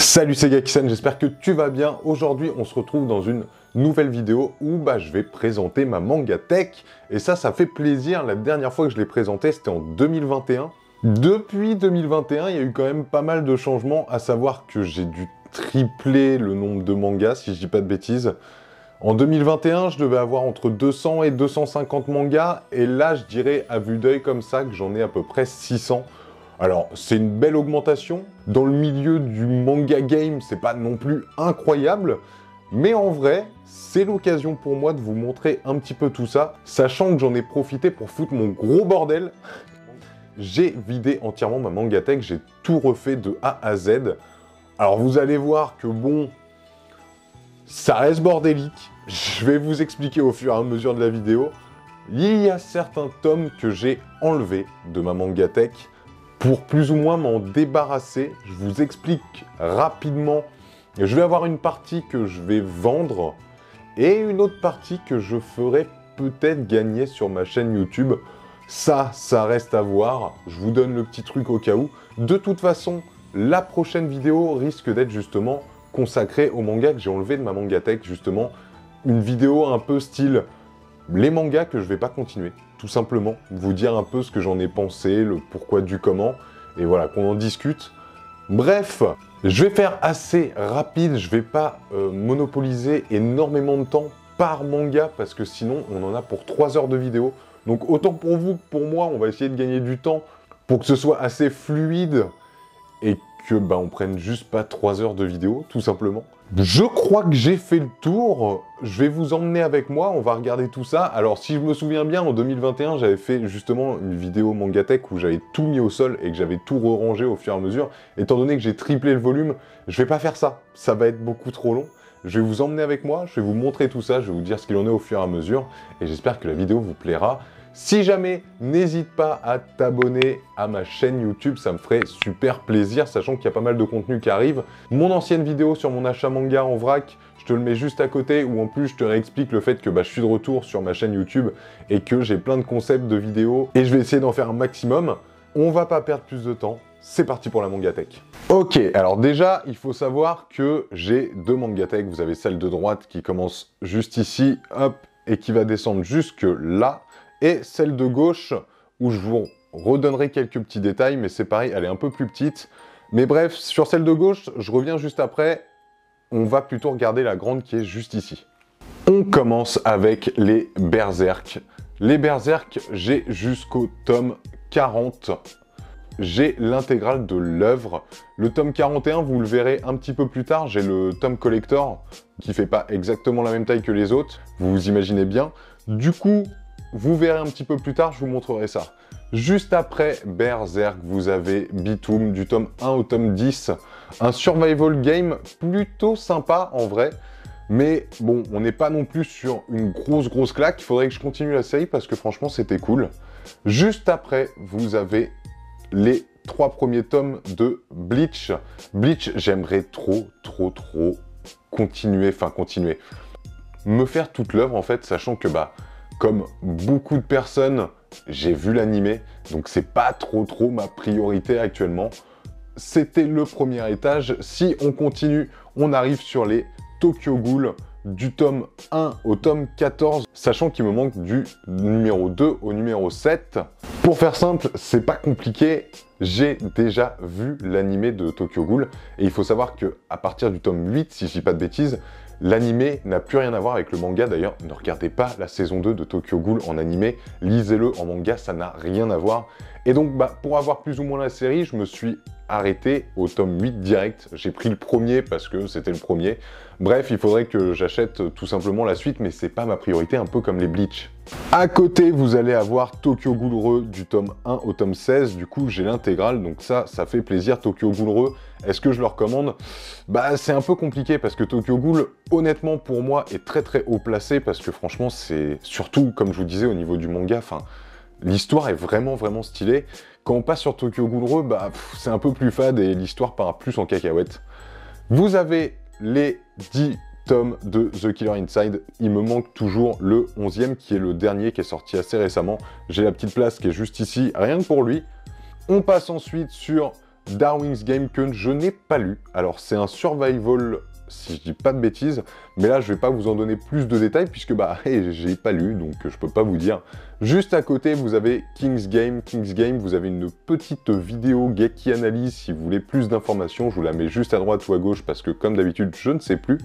Salut, c'est Gaki-san, j'espère que tu vas bien. Aujourd'hui, on se retrouve dans une nouvelle vidéo où je vais présenter ma Mangatech. Et ça fait plaisir. La dernière fois que je l'ai présenté, c'était en 2021. Depuis 2021, il y a eu quand même pas mal de changements, à savoir que j'ai dû tripler le nombre de mangas, si je dis pas de bêtises. En 2021, je devais avoir entre 200 et 250 mangas, et là, je dirais à vue d'œil comme ça que j'en ai à peu près 600. Alors, c'est une belle augmentation. Dans le milieu du manga game, c'est pas non plus incroyable, mais en vrai, c'est l'occasion pour moi de vous montrer un petit peu tout ça, sachant que j'en ai profité pour foutre mon gros bordel. J'ai vidé entièrement ma Mangatech, j'ai tout refait de A à Z. Alors, vous allez voir que bon, ça reste bordélique. Je vais vous expliquer au fur et à mesure de la vidéo. Il y a certains tomes que j'ai enlevés de ma Mangatech pour plus ou moins m'en débarrasser. Je vous explique rapidement. Je vais avoir une partie que je vais vendre et une autre partie que je ferai peut-être gagner sur ma chaîne YouTube. Ça reste à voir. Je vous donne le petit truc au cas où. De toute façon, la prochaine vidéo risque d'être justement consacrée au manga que j'ai enlevé de ma Mangatech, justement. Une vidéo un peu style les mangas que je vais pas continuer, tout simplement. Vous dire un peu ce que j'en ai pensé, le pourquoi du comment, et voilà, qu'on en discute. Bref, je vais faire assez rapide, je vais pas monopoliser énormément de temps par manga, parce que sinon, on en a pour 3 heures de vidéo. Donc autant pour vous que pour moi, on va essayer de gagner du temps pour que ce soit assez fluide, et que on prenne juste pas 3 heures de vidéo, tout simplement. Je crois que j'ai fait le tour, je vais vous emmener avec moi, on va regarder tout ça. Alors si je me souviens bien, en 2021, j'avais fait justement une vidéo Mangatech où j'avais tout mis au sol et que j'avais tout re-rangé au fur et à mesure. Étant donné que j'ai triplé le volume, je vais pas faire ça, ça va être beaucoup trop long. Je vais vous emmener avec moi, je vais vous montrer tout ça, je vais vous dire ce qu'il en est au fur et à mesure, et j'espère que la vidéo vous plaira. Si jamais, n'hésite pas à t'abonner à ma chaîne YouTube, ça me ferait super plaisir, sachant qu'il y a pas mal de contenu qui arrive. Mon ancienne vidéo sur mon achat manga en vrac, je te le mets juste à côté, où en plus je te réexplique le fait que je suis de retour sur ma chaîne YouTube et que j'ai plein de concepts de vidéos, et je vais essayer d'en faire un maximum. On va pas perdre plus de temps, c'est parti pour la Mangatech. Ok, alors déjà, il faut savoir que j'ai 2 Mangatech. Vous avez celle de droite qui commence juste ici, hop, et qui va descendre jusque là. Et celle de gauche, où je vous redonnerai quelques petits détails, mais c'est pareil, elle est un peu plus petite. Mais bref, sur celle de gauche, je reviens juste après. On va plutôt regarder la grande qui est juste ici. On commence avec les Berserk. Les Berserk, j'ai jusqu'au tome 40. J'ai l'intégrale de l'œuvre. Le tome 41, vous le verrez un petit peu plus tard, j'ai le tome collector, qui fait pas exactement la même taille que les autres, vous vous imaginez bien. Du coup, vous verrez un petit peu plus tard, je vous montrerai ça. Juste après Berserk, vous avez Bitoom, du tome 1 au tome 10. Un survival game plutôt sympa en vrai. Mais bon, on n'est pas non plus sur une grosse claque. Il faudrait que je continue la série parce que franchement, c'était cool. Juste après, vous avez les 3 premiers tomes de Bleach. Bleach, j'aimerais trop continuer. Me faire toute l'œuvre en fait, sachant que comme beaucoup de personnes, j'ai vu l'animé, donc c'est pas trop ma priorité actuellement. C'était le premier étage. Si on continue, on arrive sur les Tokyo Ghoul du tome 1 au tome 14, sachant qu'il me manque du numéro 2 au numéro 7. Pour faire simple, c'est pas compliqué, j'ai déjà vu l'animé de Tokyo Ghoul, et il faut savoir que à partir du tome 8, si je dis pas de bêtises, l'animé n'a plus rien à voir avec le manga. D'ailleurs, ne regardez pas la saison 2 de Tokyo Ghoul en animé, lisez-le en manga, ça n'a rien à voir. Et donc, pour avoir plus ou moins la série, je me suis arrêté au tome 8 direct. J'ai pris le premier parce que c'était le premier. Bref, il faudrait que j'achète tout simplement la suite, mais c'est pas ma priorité, un peu comme les Bleach. À côté, vous allez avoir Tokyo Ghoul Re du tome 1 au tome 16. Du coup, j'ai l'intégrale, donc ça fait plaisir. Tokyo Ghoul Re, est-ce que je le recommande? C'est un peu compliqué parce que Tokyo Ghoul, honnêtement, pour moi, est très haut placé parce que franchement, c'est surtout, comme je vous disais, au niveau du manga, l'histoire est vraiment stylée. Quand on passe sur Tokyo Ghoul Re, c'est un peu plus fade et l'histoire part plus en cacahuète. Vous avez les 10 tomes de The Killer Inside. Il me manque toujours le 11e qui est le dernier qui est sorti assez récemment. J'ai la petite place qui est juste ici, rien que pour lui. On passe ensuite sur Darwin's Game que je n'ai pas lu. Alors c'est un survival, si je dis pas de bêtises, mais là je vais pas vous en donner plus de détails puisque bah j'ai pas lu, donc je peux pas vous dire. Juste à côté vous avez King's Game. King's Game, vous avez une petite vidéo Geki Analyse si vous voulez plus d'informations. Je vous la mets juste à droite ou à gauche parce que comme d'habitude je ne sais plus.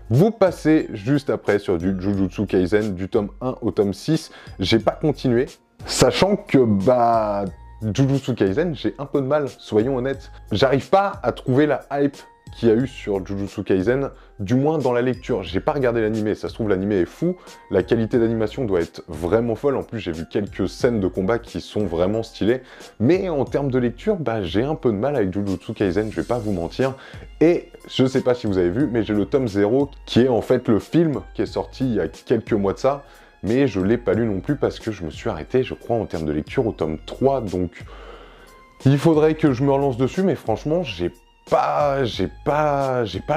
Vous passez juste après sur du Jujutsu Kaisen, du tome 1 au tome 6. J'ai pas continué, sachant que bah Jujutsu Kaisen, j'ai un peu de mal, soyons honnêtes. J'arrive pas à trouver la hype qu'il y a eu sur Jujutsu Kaisen, du moins dans la lecture. J'ai pas regardé l'animé, ça se trouve l'animé est fou, la qualité d'animation doit être vraiment folle, en plus j'ai vu quelques scènes de combat qui sont vraiment stylées, mais en termes de lecture, bah j'ai un peu de mal avec Jujutsu Kaisen, je vais pas vous mentir, et je sais pas si vous avez vu, mais j'ai le tome 0, qui est en fait le film qui est sorti il y a quelques mois de ça, mais je l'ai pas lu non plus parce que je me suis arrêté, je crois, en termes de lecture au tome 3, donc il faudrait que je me relance dessus, mais franchement, j'ai pas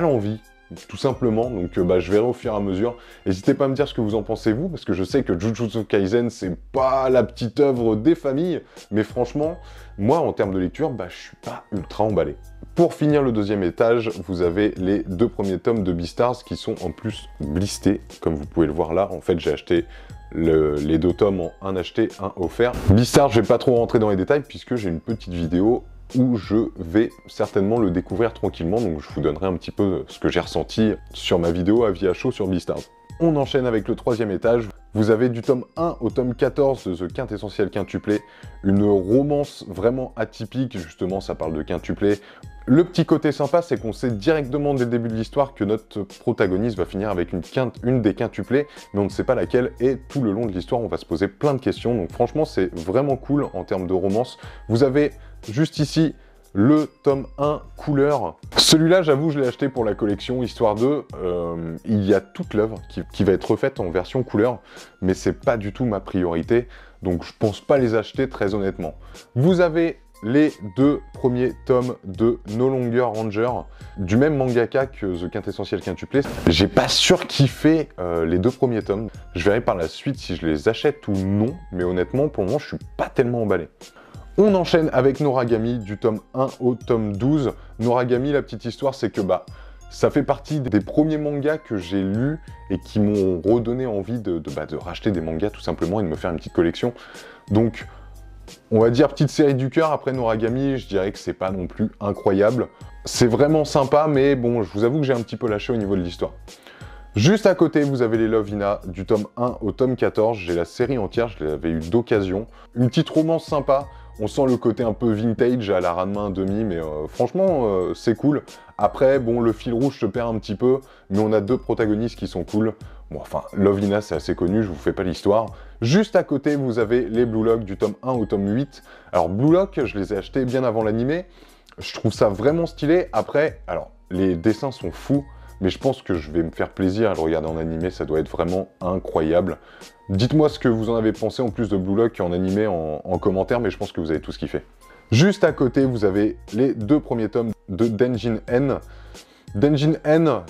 l'envie, tout simplement, donc bah, je verrai au fur et à mesure. N'hésitez pas à me dire ce que vous en pensez vous, parce que je sais que Jujutsu Kaisen, c'est pas la petite œuvre des familles, mais franchement, moi, en termes de lecture, bah, je suis pas ultra emballé. Pour finir le deuxième étage, vous avez les 2 premiers tomes de Beastars qui sont en plus blistés, comme vous pouvez le voir là. En fait, j'ai acheté les 2 tomes en un acheté, un offert. Beastars, je vais pas trop rentrer dans les détails puisque j'ai une petite vidéo où je vais certainement le découvrir tranquillement, donc je vous donnerai un petit peu ce que j'ai ressenti sur ma vidéo avis à chaud sur Beastars. On enchaîne avec le 3e étage. Vous avez du tome 1 au tome 14 de The Quintessentiel Quintuplé, une romance vraiment atypique, justement ça parle de quintuplé. Le petit côté sympa, c'est qu'on sait directement dès le début de l'histoire que notre protagoniste va finir avec une des quintuplés, mais on ne sait pas laquelle, et tout le long de l'histoire, on va se poser plein de questions, donc franchement, c'est vraiment cool en termes de romance. Vous avez juste ici le tome 1 couleur. Celui-là, j'avoue, je l'ai acheté pour la collection, histoire de... il y a toute l'œuvre qui va être refaite en version couleur, mais c'est pas du tout ma priorité, donc je pense pas les acheter très honnêtement. Vous avez les 2 premiers tomes de No Longer Ranger, du même mangaka que The Quintessentiel Quintuplé. J'ai pas surkiffé les 2 premiers tomes. Je verrai par la suite si je les achète ou non, mais honnêtement, pour le moment, je suis pas tellement emballé. On enchaîne avec Noragami, du tome 1 au tome 12. Noragami, la petite histoire, c'est que bah, ça fait partie des premiers mangas que j'ai lus et qui m'ont redonné envie de racheter des mangas tout simplement et de me faire une petite collection. Donc, on va dire petite série du cœur. Après Noragami, je dirais que c'est pas non plus incroyable. C'est vraiment sympa, mais bon, je vous avoue que j'ai un petit peu lâché au niveau de l'histoire. Juste à côté, vous avez les Love Hina, du tome 1 au tome 14. J'ai la série entière, je l'avais eu d'occasion. Une petite romance sympa. On sent le côté un peu vintage à la Ranma 1/2, mais franchement, c'est cool. Après, bon, le fil rouge se perd un petit peu, mais on a 2 protagonistes qui sont cool. Bon, enfin, Love Hina, c'est assez connu, je vous fais pas l'histoire. Juste à côté, vous avez les Blue Lock, du tome 1 au tome 8. Alors, Blue Lock, je les ai achetés bien avant l'animé. Je trouve ça vraiment stylé. Après, alors, les dessins sont fous, mais je pense que je vais me faire plaisir à le regarder en animé, ça doit être vraiment incroyable. Dites-moi ce que vous en avez pensé en plus de Blue Lock en animé en commentaire, mais je pense que vous avez tous kiffé. Juste à côté, vous avez les 2 premiers tomes de Denjin N. Denjin N,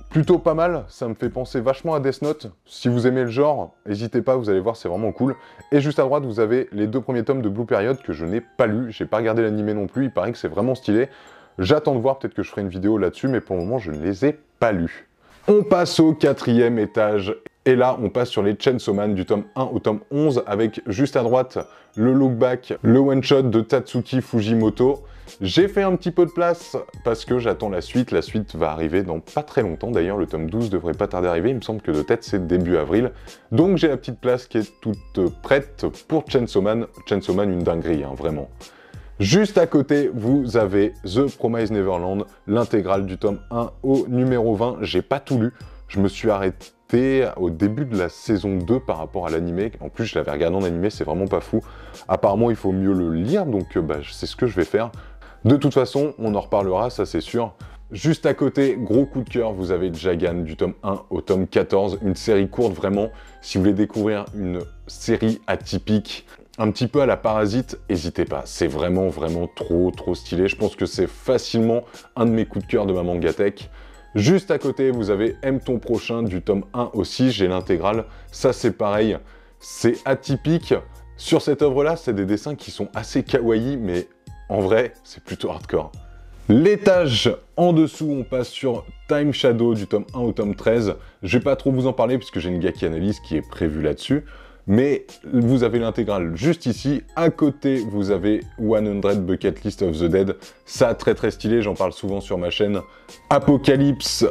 plutôt pas mal, ça me fait penser vachement à Death Note. Si vous aimez le genre, n'hésitez pas, vous allez voir, c'est vraiment cool. Et juste à droite, vous avez les 2 premiers tomes de Blue Period que je n'ai pas lu, j'ai pas regardé l'animé non plus, il paraît que c'est vraiment stylé. J'attends de voir, peut-être que je ferai une vidéo là-dessus, mais pour le moment, je ne les ai pas lus. On passe au 4e étage, et là, on passe sur les Chainsaw Man du tome 1 au tome 11, avec juste à droite, le look back, le one-shot de Tatsuki Fujimoto. J'ai fait un petit peu de place, parce que j'attends la suite va arriver dans pas très longtemps, d'ailleurs, le tome 12 devrait pas tarder à arriver, il me semble que de tête, c'est début avril. Donc j'ai la petite place qui est toute prête pour Chainsaw Man. Chainsaw Man, une dinguerie, hein, vraiment. Juste à côté, vous avez The Promised Neverland, l'intégrale du tome 1 au numéro 20. J'ai pas tout lu, je me suis arrêté au début de la saison 2 par rapport à l'animé. En plus, je l'avais regardé en animé, c'est vraiment pas fou. Apparemment, il faut mieux le lire, donc c'est ce que je vais faire. De toute façon, on en reparlera, ça c'est sûr. Juste à côté, gros coup de cœur, vous avez Jagan du tome 1 au tome 14, une série courte vraiment. Si vous voulez découvrir une série atypique, un petit peu à la Parasite, n'hésitez pas, c'est vraiment trop stylé. Je pense que c'est facilement un de mes coups de cœur de ma mangatech. Juste à côté, vous avez Aime ton prochain du tome 1 aussi, j'ai l'intégrale. Ça c'est pareil, c'est atypique. Sur cette œuvre-là, c'est des dessins qui sont assez kawaii, mais en vrai, c'est plutôt hardcore. L'étage en dessous, on passe sur Time Shadow du tome 1 au tome 13. Je vais pas trop vous en parler puisque j'ai une Gaki analyse qui est prévue là-dessus. Mais vous avez l'intégrale juste ici. À côté, vous avez 100 Bucket List of the Dead. Ça, très très stylé, j'en parle souvent sur ma chaîne. Apocalypse,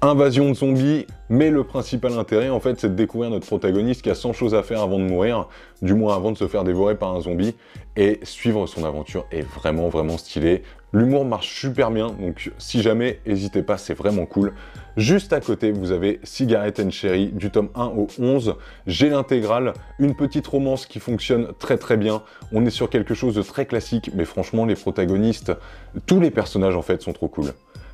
invasion de zombies, mais le principal intérêt, en fait, c'est de découvrir notre protagoniste qui a 100 choses à faire avant de mourir, du moins avant de se faire dévorer par un zombie, et suivre son aventure est vraiment, vraiment stylé. L'humour marche super bien, donc si jamais, n'hésitez pas, c'est vraiment cool. Juste à côté, vous avez Cigarette and Cherry, du tome 1 au 11. J'ai l'intégrale, une petite romance qui fonctionne très très bien. On est sur quelque chose de très classique, mais franchement, les protagonistes, tous les personnages, en fait, sont trop cool.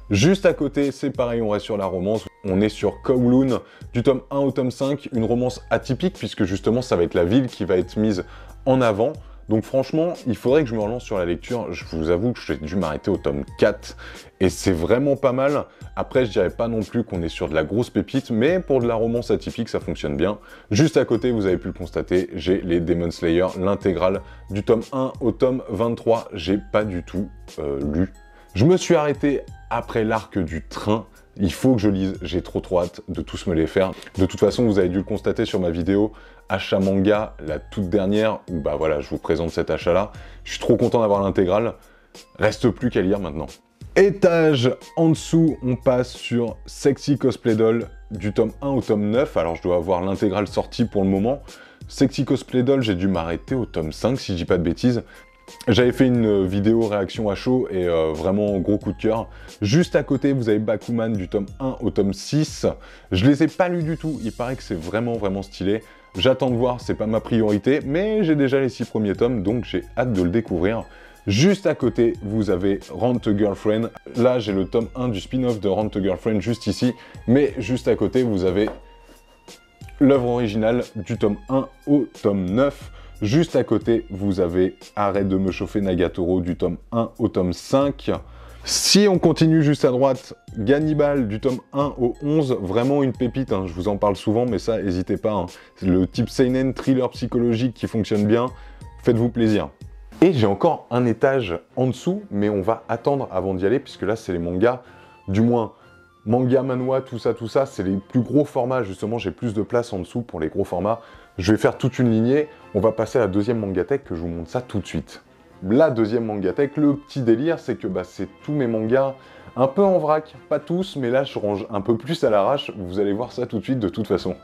Juste à côté, c'est pareil, on reste sur la romance. On est sur Kowloon, du tome 1 au tome 5, une romance atypique, puisque justement, ça va être la ville qui va être mise en avant. Donc franchement, il faudrait que je me relance sur la lecture. Je vous avoue que j'ai dû m'arrêter au tome 4, et c'est vraiment pas mal. Après, je dirais pas non plus qu'on est sur de la grosse pépite, mais pour de la romance atypique, ça fonctionne bien. Juste à côté, vous avez pu le constater, j'ai les Demon Slayer, l'intégrale, du tome 1 au tome 23. J'ai pas du tout lu. Je me suis arrêté après l'arc du train. Il faut que je lise, j'ai trop hâte de tous me les faire. De toute façon, vous avez dû le constater sur ma vidéo achat manga, la toute dernière, où bah voilà, je vous présente cet achat-là. Je suis trop content d'avoir l'intégrale. Reste plus qu'à lire maintenant. Étage en dessous, on passe sur Sexy Cosplay Doll, du tome 1 au tome 9. Alors je dois avoir l'intégrale sortie pour le moment. Sexy Cosplay Doll, j'ai dû m'arrêter au tome 5, si je dis pas de bêtises. J'avais fait une vidéo réaction à chaud et vraiment gros coup de cœur. Juste à côté, vous avez Bakuman du tome 1 au tome 6. Je les ai pas lus du tout, il paraît que c'est vraiment vraiment stylé. J'attends de voir, c'est pas ma priorité, mais j'ai déjà les 6 premiers tomes, donc j'ai hâte de le découvrir. Juste à côté, vous avez Rent a Girlfriend. Là, j'ai le tome 1 du spin-off de Rent a Girlfriend juste ici, mais juste à côté, vous avez l'œuvre originale du tome 1 au tome 9. Juste à côté, vous avez Arrête de me chauffer Nagatoro du tome 1 au tome 5. Si on continue juste à droite, Gannibal du tome 1 au 11, vraiment une pépite, hein, je vous en parle souvent, mais ça, n'hésitez pas. Hein. C'est le type seinen, thriller psychologique qui fonctionne bien, faites-vous plaisir. Et j'ai encore un étage en dessous, mais on va attendre avant d'y aller, puisque là, c'est les mangas, du moins, manga, manhwa, tout ça, c'est les plus gros formats, justement, j'ai plus de place en dessous pour les gros formats. Je vais faire toute une lignée, on va passer à la deuxième mangatech, que je vous montre ça tout de suite. La deuxième mangatech, le petit délire, c'est que c'est tous mes mangas un peu en vrac, pas tous, mais là je range un peu plus à l'arrache, vous allez voir ça tout de suite de toute façon.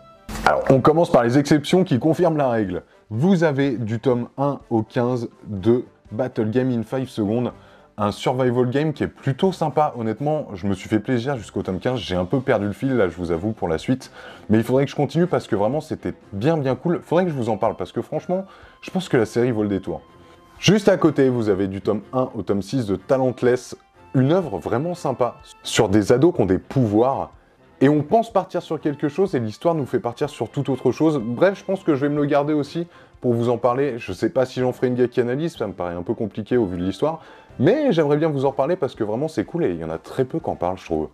Alors, on commence par les exceptions qui confirment la règle. Vous avez du tome 1 au 15 de Battle Game in 5 secondes, un survival game qui est plutôt sympa, honnêtement, je me suis fait plaisir jusqu'au tome 15, j'ai un peu perdu le fil, là, je vous avoue, pour la suite, mais il faudrait que je continue parce que vraiment, c'était bien cool, faudrait que je vous en parle, parce que franchement, je pense que la série vaut le détour. Juste à côté, vous avez du tome 1 au tome 6 de Talentless, une œuvre vraiment sympa, sur des ados qui ont des pouvoirs, et on pense partir sur quelque chose, et l'histoire nous fait partir sur toute autre chose. Bref, je pense que je vais me le garder aussi pour vous en parler. Je sais pas si j'en ferai une Gaki analyse, ça me paraît un peu compliqué au vu de l'histoire, mais j'aimerais bien vous en parler parce que vraiment c'est cool, et il y en a très peu qui en parlent, je trouve.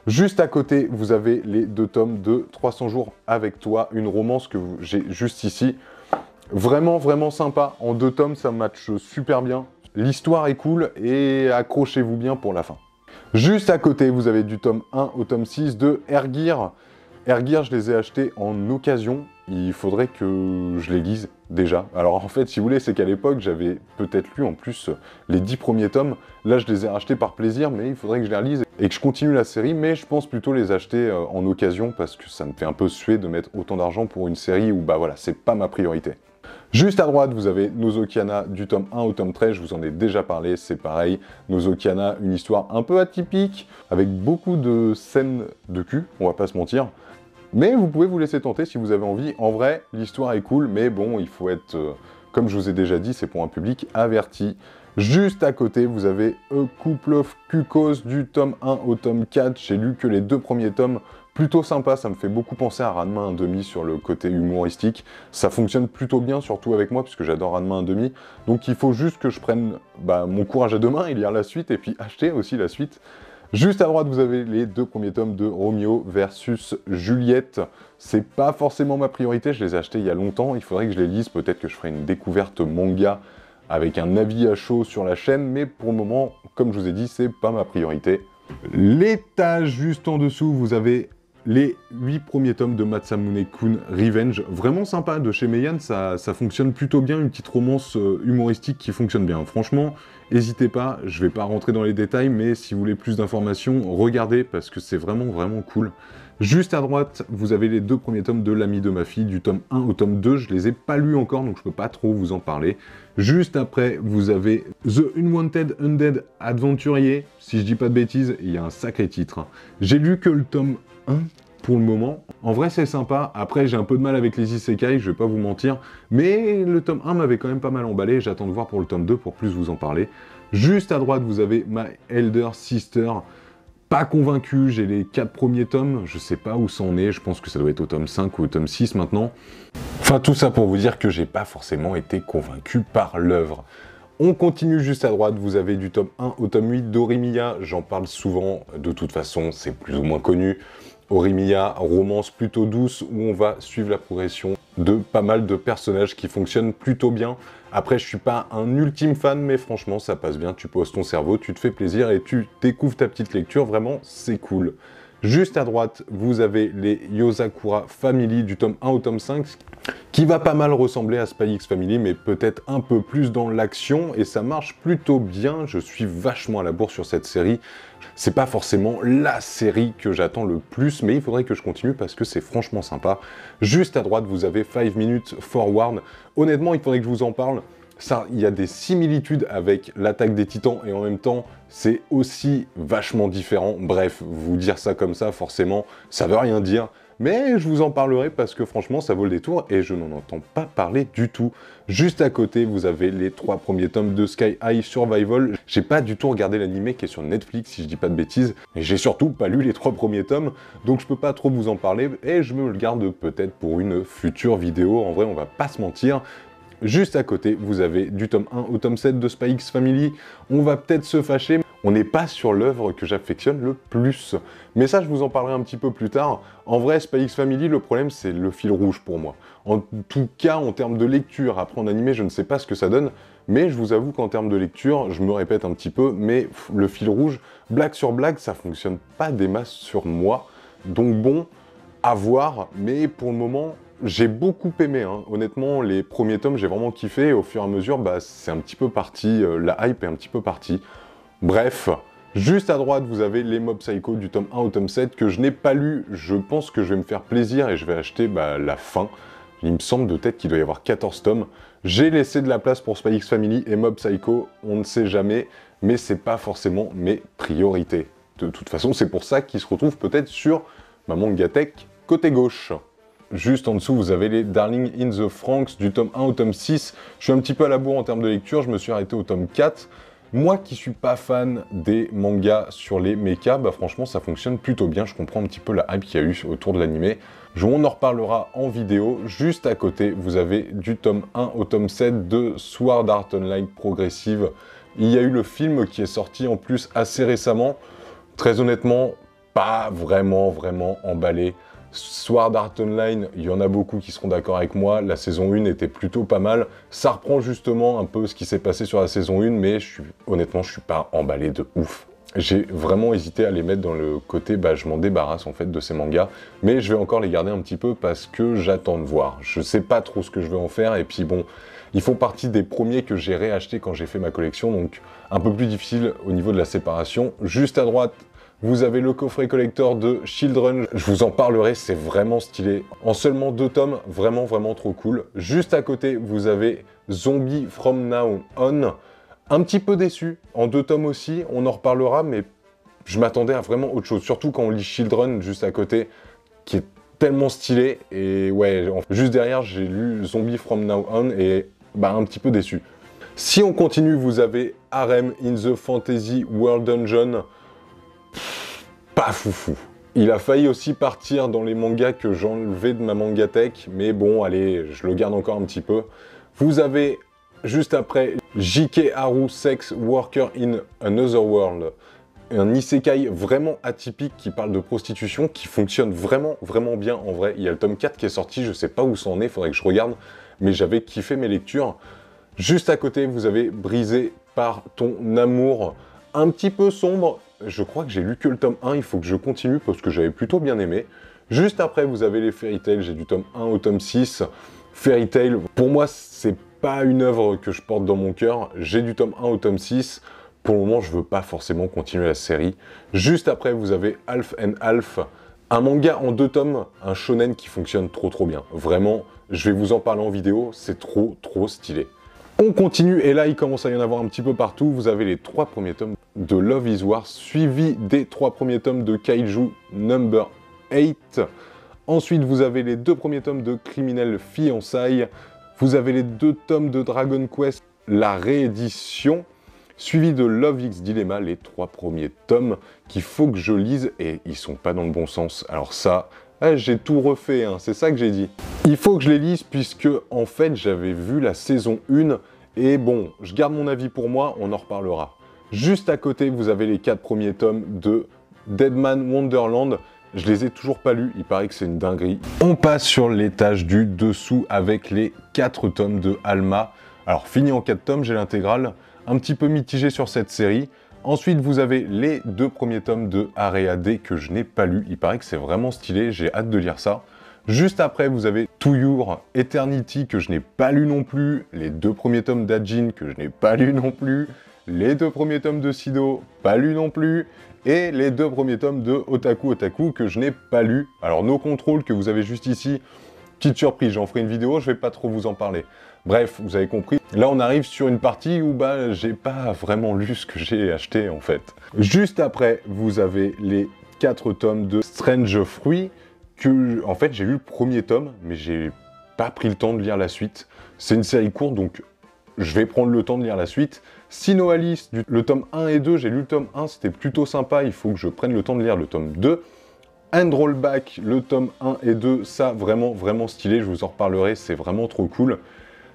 Juste à côté, vous avez les 2 tomes de 300 jours avec toi, une romance que j'ai juste ici. Vraiment, vraiment sympa. En 2 tomes, ça match super bien. L'histoire est cool et accrochez-vous bien pour la fin. Juste à côté, vous avez du tome 1 au tome 6 de Air Gear. Air Gear, je les ai achetés en occasion. Il faudrait que je les lise déjà. Alors en fait, si vous voulez, c'est qu'à l'époque, j'avais peut-être lu en plus les 10 premiers tomes. Là, je les ai rachetés par plaisir, mais il faudrait que je les relise et que je continue la série. Mais je pense plutôt les acheter en occasion parce que ça me fait un peu suer de mettre autant d'argent pour une série où, bah voilà, c'est pas ma priorité. Juste à droite, vous avez Nozokiana du tome 1 au tome 13, je vous en ai déjà parlé, c'est pareil. Nozokiana, une histoire un peu atypique, avec beaucoup de scènes de cul, on va pas se mentir. Mais vous pouvez vous laisser tenter si vous avez envie. En vrai, l'histoire est cool, mais bon, il faut être, comme je vous ai déjà dit, c'est pour un public averti. Juste à côté, vous avez A Couple of Cuckoos du tome 1 au tome 4. J'ai lu que les 2 premiers tomes, plutôt sympa, ça me fait beaucoup penser à Ranma 1/2 sur le côté humoristique. Ça fonctionne plutôt bien, surtout avec moi, puisque j'adore Ranma 1/2. Donc il faut juste que je prenne mon courage à 2 mains et lire la suite, et puis acheter aussi la suite. Juste à droite, vous avez les 2 premiers tomes de Romeo versus Juliette. C'est pas forcément ma priorité, je les ai achetés il y a longtemps, il faudrait que je les lise, peut-être que je ferai une découverte manga avec un avis à chaud sur la chaîne, mais pour le moment, comme je vous ai dit, c'est pas ma priorité. L'étage juste en dessous, vous avez les 8 premiers tomes de Masamune-kun Revenge. Vraiment sympa, de chez Meian, ça fonctionne plutôt bien, une petite romance humoristique qui fonctionne bien. Franchement, n'hésitez pas, je vais pas rentrer dans les détails, mais si vous voulez plus d'informations, regardez, parce que c'est vraiment, vraiment cool. Juste à droite, vous avez les 2 premiers tomes de L'ami de ma fille, du tome 1 au tome 2. Je les ai pas lus encore, donc je peux pas trop vous en parler. Juste après, vous avez The Unwanted Undead Adventurier. Si je dis pas de bêtises, il y a un sacré titre, hein. J'ai lu que le tome 1 pour le moment. En vrai, c'est sympa. Après, j'ai un peu de mal avec les isekai, je vais pas vous mentir. Mais le tome 1 m'avait quand même pas mal emballé. J'attends de voir pour le tome 2 pour plus vous en parler. Juste à droite, vous avez My Elder Sister. Pas convaincu, j'ai les 4 premiers tomes, je sais pas où ça en est, je pense que ça doit être au tome 5 ou au tome 6 maintenant. Enfin, tout ça pour vous dire que j'ai pas forcément été convaincu par l'œuvre. On continue juste à droite, vous avez du tome 1 au tome 8 d'Orimiya, j'en parle souvent, de toute façon, c'est plus ou moins connu. Orimiya, romance plutôt douce, où on va suivre la progression de pas mal de personnages qui fonctionnent plutôt bien. Après, je suis pas un ultime fan, mais franchement, ça passe bien. Tu poses ton cerveau, tu te fais plaisir et tu découvres ta petite lecture. Vraiment, c'est cool. Juste à droite, vous avez les Yozakura Family du tome 1 au tome 5, qui va pas mal ressembler à Spy X Family, mais peut-être un peu plus dans l'action, et ça marche plutôt bien. Je suis vachement à la bourre sur cette série. C'est pas forcément la série que j'attends le plus, mais il faudrait que je continue parce que c'est franchement sympa. Juste à droite, vous avez 5 Minutes Forward. Honnêtement, il faudrait que je vous en parle. Ça, il y a des similitudes avec l'attaque des Titans et en même temps, c'est aussi vachement différent. Bref, vous dire ça comme ça, forcément, ça veut rien dire. Mais je vous en parlerai parce que franchement, ça vaut le détour et je n'en entends pas parler du tout. Juste à côté, vous avez les 3 premiers tomes de Sky High Survival. J'ai pas du tout regardé l'animé qui est sur Netflix, si je dis pas de bêtises. Et j'ai surtout pas lu les 3 premiers tomes, donc je peux pas trop vous en parler. Et je me le garde peut-être pour une future vidéo. En vrai, on va pas se mentir. Juste à côté, vous avez du tome 1 au tome 7 de Spy X Family. On va peut-être se fâcher, mais on n'est pas sur l'œuvre que j'affectionne le plus. Mais ça, je vous en parlerai un petit peu plus tard. En vrai, Spy X Family, le problème, c'est le fil rouge pour moi. En tout cas, en termes de lecture, après en animé, je ne sais pas ce que ça donne, mais je vous avoue qu'en termes de lecture, je me répète un petit peu, mais le fil rouge, blague sur blague, ça fonctionne pas des masses sur moi. Donc bon, à voir, mais pour le moment, j'ai beaucoup aimé, hein. Honnêtement, les premiers tomes, j'ai vraiment kiffé, et au fur et à mesure, bah, c'est un petit peu parti, la hype est un petit peu partie. Bref, juste à droite, vous avez les Mob Psycho du tome 1 au tome 7, que je n'ai pas lu. Je pense que je vais me faire plaisir, et je vais acheter la fin. Il me semble de tête qu'il doit y avoir 14 tomes. J'ai laissé de la place pour Spy X Family et Mob Psycho, on ne sait jamais, mais c'est pas forcément mes priorités. De toute façon, c'est pour ça qu'ils se retrouvent peut-être sur ma mangatech côté gauche. Juste en dessous, vous avez les Darling in the Franxx du tome 1 au tome 6. Je suis un petit peu à la bourre en termes de lecture, je me suis arrêté au tome 4. Moi qui suis pas fan des mangas sur les mechas, bah franchement ça fonctionne plutôt bien, je comprends un petit peu la hype qu'il y a eu autour de l'animé. On en reparlera en vidéo. Juste à côté, vous avez du tome 1 au tome 7 de Sword Art Online Progressive. Il y a eu le film qui est sorti en plus assez récemment. Très honnêtement, pas vraiment emballé. Sword Art Online, il y en a beaucoup qui seront d'accord avec moi, la saison 1 était plutôt pas mal. Ça reprend justement un peu ce qui s'est passé sur la saison 1, mais honnêtement, je suis pas emballé de ouf. J'ai vraiment hésité à les mettre dans le côté, je m'en débarrasse en fait de ces mangas, mais je vais encore les garder un petit peu parce que j'attends de voir. Je sais pas trop ce que je vais en faire, et puis bon, ils font partie des premiers que j'ai réachetés quand j'ai fait ma collection, donc un peu plus difficile au niveau de la séparation. Juste à droite, vous avez le coffret collector de Children, je vous en parlerai, c'est vraiment stylé. En seulement 2 tomes, vraiment trop cool. Juste à côté, vous avez Zombie From Now On. Un petit peu déçu, en 2 tomes aussi, on en reparlera, mais je m'attendais à vraiment autre chose. Surtout quand on lit Children juste à côté, qui est tellement stylé. Et ouais, juste derrière, j'ai lu Zombie From Now On et un petit peu déçu. Si on continue, vous avez Harem in the Fantasy World Dungeon. Pas foufou. Il a failli aussi partir dans les mangas que j'enlevais de ma mangatech, mais bon, allez, je le garde encore un petit peu. Vous avez, juste après, J.K. Haru Sex Worker in Another World. Un isekai vraiment atypique qui parle de prostitution, qui fonctionne vraiment bien en vrai. Il y a le tome 4 qui est sorti, je sais pas où ça en est, faudrait que je regarde, mais j'avais kiffé mes lectures. Juste à côté, vous avez Brisé par ton amour, un petit peu sombre. Je crois que j'ai lu que le tome 1, il faut que je continue parce que j'avais plutôt bien aimé. Juste après, vous avez les Fairy Tail, j'ai du tome 1 au tome 6. Fairy Tail, pour moi, c'est pas une œuvre que je porte dans mon cœur. J'ai du tome 1 au tome 6. Pour le moment, je veux pas forcément continuer la série. Juste après, vous avez Half and Half, un manga en 2 tomes, un shonen qui fonctionne trop bien. Vraiment, je vais vous en parler en vidéo, c'est trop stylé. On continue, et là, il commence à y en avoir un petit peu partout. Vous avez les 3 premiers tomes de Love is War, suivi des 3 premiers tomes de Kaiju Number 8. Ensuite, vous avez les 2 premiers tomes de Criminel Fiançailles. Vous avez les 2 tomes de Dragon Quest, la réédition, suivi de Love X Dilemma, les 3 premiers tomes qu'il faut que je lise, et ils sont pas dans le bon sens. Alors ça, j'ai tout refait, hein, c'est ça que j'ai dit. Il faut que je les lise puisque, en fait, j'avais vu la saison 1, et bon, je garde mon avis pour moi, on en reparlera. Juste à côté, vous avez les 4 premiers tomes de Deadman Wonderland. Je les ai toujours pas lus, il paraît que c'est une dinguerie. On passe sur l'étage du dessous avec les 4 tomes de Alma. Alors, fini en 4 tomes, j'ai l'intégrale. Un petit peu mitigé sur cette série. Ensuite, vous avez les 2 premiers tomes de Areade que je n'ai pas lu. Il paraît que c'est vraiment stylé, j'ai hâte de lire ça. Juste après, vous avez To Your Eternity que je n'ai pas lu non plus. Les 2 premiers tomes d'Ajin que je n'ai pas lu non plus. Les 2 premiers tomes de Sido, pas lu non plus. Et les 2 premiers tomes de Otaku Otaku que je n'ai pas lu. Alors, No Control que vous avez juste ici, petite surprise, j'en ferai une vidéo, je vais pas trop vous en parler. Bref, vous avez compris. Là, on arrive sur une partie où j'ai pas vraiment lu ce que j'ai acheté en fait. Juste après, vous avez les 4 tomes de Strange Fruit que, en fait, j'ai lu le premier tome, mais j'ai pas pris le temps de lire la suite. C'est une série courte, donc je vais prendre le temps de lire la suite. Sino Alice, le tome 1 et 2, j'ai lu le tome 1, c'était plutôt sympa, il faut que je prenne le temps de lire le tome 2. And Rollback, le tome 1 et 2, ça vraiment stylé, je vous en reparlerai, c'est vraiment trop cool.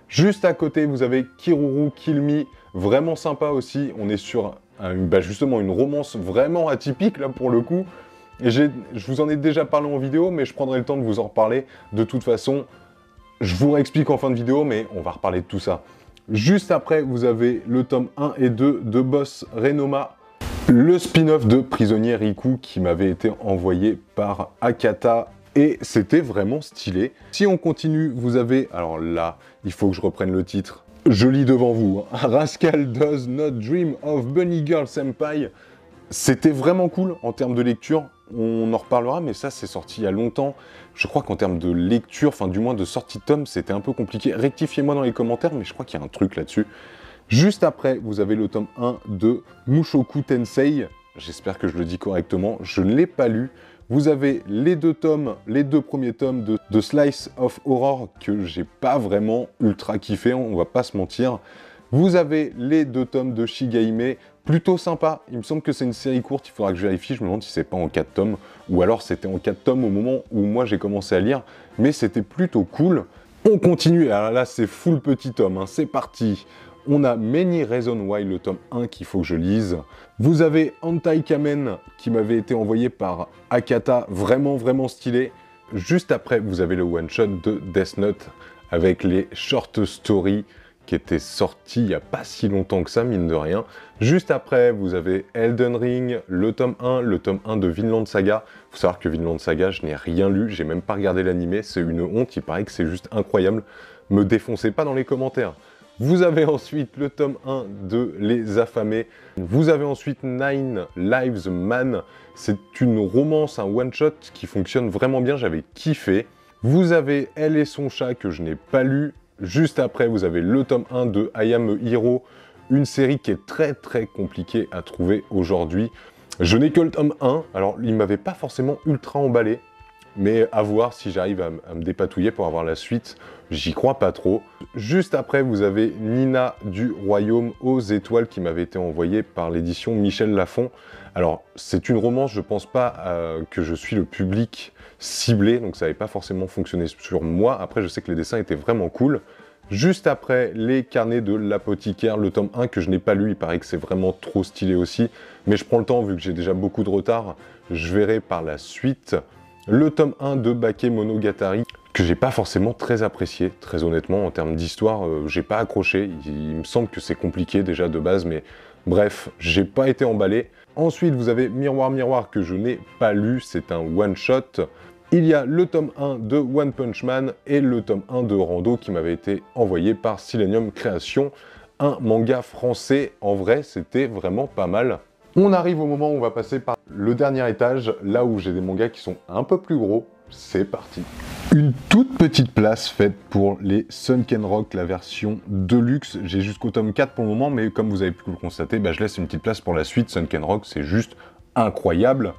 Juste à côté, vous avez Kiruru Kill Me, vraiment sympa aussi, on est sur justement une romance vraiment atypique là pour le coup. Et je vous en ai déjà parlé en vidéo, mais je prendrai le temps de vous en reparler. De toute façon, je vous réexplique en fin de vidéo, mais on va reparler de tout ça. Juste après, vous avez le tome 1 et 2 de Boss Renoma, le spin-off de Prisonnier Riku qui m'avait été envoyé par Akata, et c'était vraiment stylé. Si on continue, vous avez, alors là, il faut que je reprenne le titre, je lis devant vous, hein. Rascal Does Not Dream of Bunny Girl Senpai. C'était vraiment cool en termes de lecture, on en reparlera, mais ça c'est sorti il y a longtemps. Je crois qu'en termes de lecture, enfin du moins de sortie de tome, c'était un peu compliqué. Rectifiez-moi dans les commentaires, mais je crois qu'il y a un truc là-dessus. Juste après, vous avez le tome 1 de Mushoku Tensei. J'espère que je le dis correctement, je ne l'ai pas lu. Vous avez les 2 tomes, les 2 premiers tomes de Slice of Horror que j'ai pas vraiment ultra kiffé, on va pas se mentir. Vous avez les 2 tomes de Shigaime, plutôt sympa. Il me semble que c'est une série courte, il faudra que je vérifie, je me demande si c'est pas en 4 tomes, ou alors c'était en 4 tomes au moment où moi j'ai commencé à lire, mais c'était plutôt cool. On continue, alors là c'est full petit tome, hein. C'est parti. On a Many Reasons Why, le tome 1 qu'il faut que je lise. Vous avez Anti-Kamen qui m'avait été envoyé par Akata, vraiment stylé. Juste après, vous avez le one-shot de Death Note avec les short stories qui étaient sortis il n'y a pas si longtemps que ça, mine de rien. Juste après, vous avez Elden Ring, le tome 1 de Vinland Saga. Il faut savoir que Vinland Saga, je n'ai rien lu, j'ai même pas regardé l'animé, c'est une honte, il paraît que c'est juste incroyable. Me défoncez pas dans les commentaires. Vous avez ensuite le tome 1 de Les Affamés. Vous avez ensuite Nine Lives Man. C'est une romance, un one-shot qui fonctionne vraiment bien, j'avais kiffé. Vous avez Elle et son chat que je n'ai pas lu. Juste après, vous avez le tome 1 de I Am a Hero, une série qui est très compliquée à trouver aujourd'hui. Je n'ai que le tome 1, alors il m'avait pas forcément ultra emballé, mais à voir si j'arrive à me dépatouiller pour avoir la suite, j'y crois pas trop. Juste après, vous avez Nina du Royaume aux Étoiles qui m'avait été envoyée par l'édition Michel Lafon. Alors, c'est une romance, je pense pas que je suis le public ciblé, donc ça n'avait pas forcément fonctionné sur moi. Après, je sais que les dessins étaient vraiment cool. Juste après, les carnets de l'apothicaire, le tome 1 que je n'ai pas lu, il paraît que c'est vraiment trop stylé aussi. Mais je prends le temps, vu que j'ai déjà beaucoup de retard, je verrai par la suite. Le tome 1 de Bakemonogatari, que j'ai pas forcément très apprécié, très honnêtement, en termes d'histoire, j'ai pas accroché. Il me semble que c'est compliqué déjà de base, mais bref, j'ai pas été emballé. Ensuite, vous avez Miroir Miroir que je n'ai pas lu, c'est un one-shot. Il y a le tome 1 de One Punch Man et le tome 1 de Rando qui m'avait été envoyé par Silenium Création, un manga français. En vrai, c'était vraiment pas mal. On arrive au moment où on va passer par le dernier étage, là où j'ai des mangas qui sont un peu plus gros. C'est parti. Une toute petite place faite pour les Sunken Rock, la version Deluxe. J'ai jusqu'au tome 4 pour le moment, mais comme vous avez pu le constater, je laisse une petite place pour la suite. Sunken Rock, c'est juste incroyable.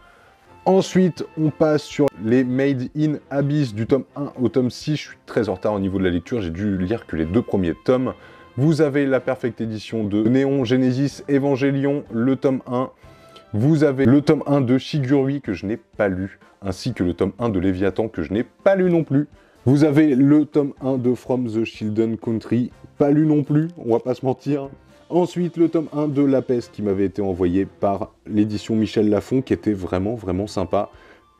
Ensuite, on passe sur les Made in Abyss du tome 1 au tome 6. Je suis très en retard au niveau de la lecture, j'ai dû lire que les 2 premiers tomes. Vous avez la Perfect Edition de Néon Genesis Evangelion, le tome 1. Vous avez le tome 1 de Shigurui que je n'ai pas lu, ainsi que le tome 1 de Léviathan que je n'ai pas lu non plus. Vous avez le tome 1 de From the Childen Country, pas lu non plus, on va pas se mentir. Ensuite, le tome 1 de La Peste qui m'avait été envoyé par l'édition Michel Lafon, qui était vraiment sympa.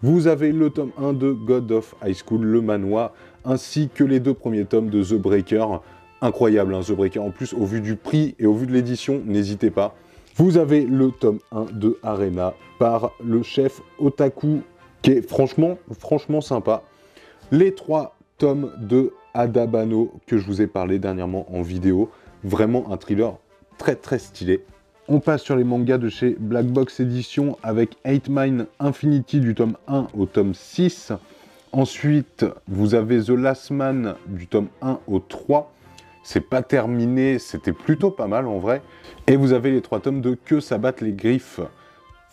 Vous avez le tome 1 de God of High School, le manoir, ainsi que les 2 premiers tomes de The Breaker. Incroyable, hein, The Breaker. En plus, au vu du prix et au vu de l'édition, n'hésitez pas. Vous avez le tome 1 de Arena par le chef Otaku, qui est franchement sympa. Les 3 tomes de Adabano que je vous ai parlé dernièrement en vidéo. Vraiment un thriller très stylé. On passe sur les mangas de chez Black Box Edition avec 8 Mine Infinity du tome 1 au tome 6. Ensuite, vous avez The Last Man du tome 1 au 3. C'est pas terminé, c'était plutôt pas mal en vrai. Et vous avez les 3 tomes de Que s'abattent les griffes.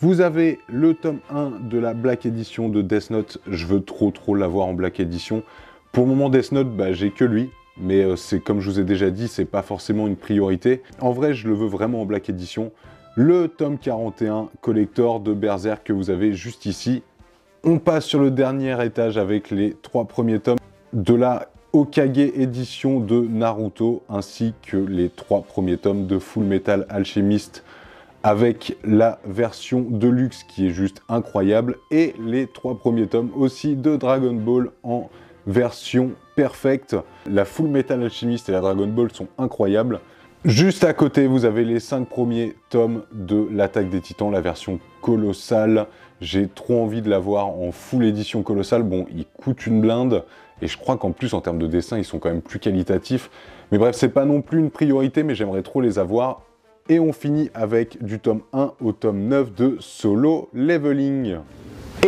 Vous avez le tome 1 de la Black Edition de Death Note. Je veux trop l'avoir en Black Edition. Pour le moment, Death Note, j'ai que lui. Mais c'est comme je vous ai déjà dit, c'est pas forcément une priorité. En vrai, je le veux vraiment en Black Edition. Le tome 41 Collector de Berserk que vous avez juste ici. On passe sur le dernier étage avec les 3 premiers tomes de la Hokage Edition de Naruto, ainsi que les 3 premiers tomes de Full Metal Alchemist, avec la version Deluxe qui est juste incroyable, et les 3 premiers tomes aussi de Dragon Ball en version perfecte. La Full Metal Alchemist et la Dragon Ball sont incroyables. Juste à côté, vous avez les 5 premiers tomes de l'Attaque des Titans, la version colossale. J'ai trop envie de l'avoir en full édition colossale. Bon, il coûte une blinde, et je crois qu'en plus, en termes de dessin, ils sont quand même plus qualitatifs. Mais bref, c'est pas non plus une priorité, mais j'aimerais trop les avoir. Et on finit avec du tome 1 au tome 9 de Solo Leveling.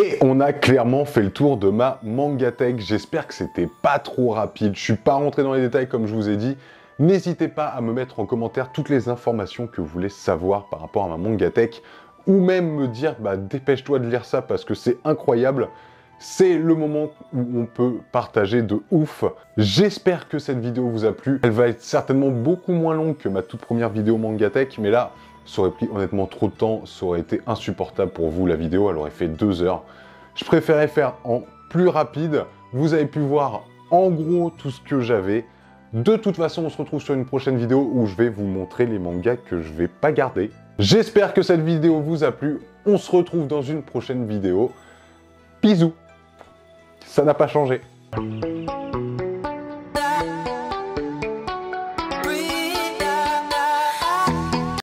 Et on a clairement fait le tour de ma mangatech. J'espère que c'était pas trop rapide. Je suis pas rentré dans les détails comme je vous ai dit. N'hésitez pas à me mettre en commentaire toutes les informations que vous voulez savoir par rapport à ma mangatech. Ou même me dire, dépêche-toi de lire ça parce que c'est incroyable. C'est le moment où on peut partager de ouf. J'espère que cette vidéo vous a plu. Elle va être certainement beaucoup moins longue que ma toute première vidéo mangatech. Mais là, ça aurait pris honnêtement trop de temps, ça aurait été insupportable pour vous, la vidéo, elle aurait fait 2 heures. Je préférais faire en plus rapide, vous avez pu voir en gros tout ce que j'avais. De toute façon, on se retrouve sur une prochaine vidéo où je vais vous montrer les mangas que je vais pas garder. J'espère que cette vidéo vous a plu, on se retrouve dans une prochaine vidéo. Bisous, ça n'a pas changé.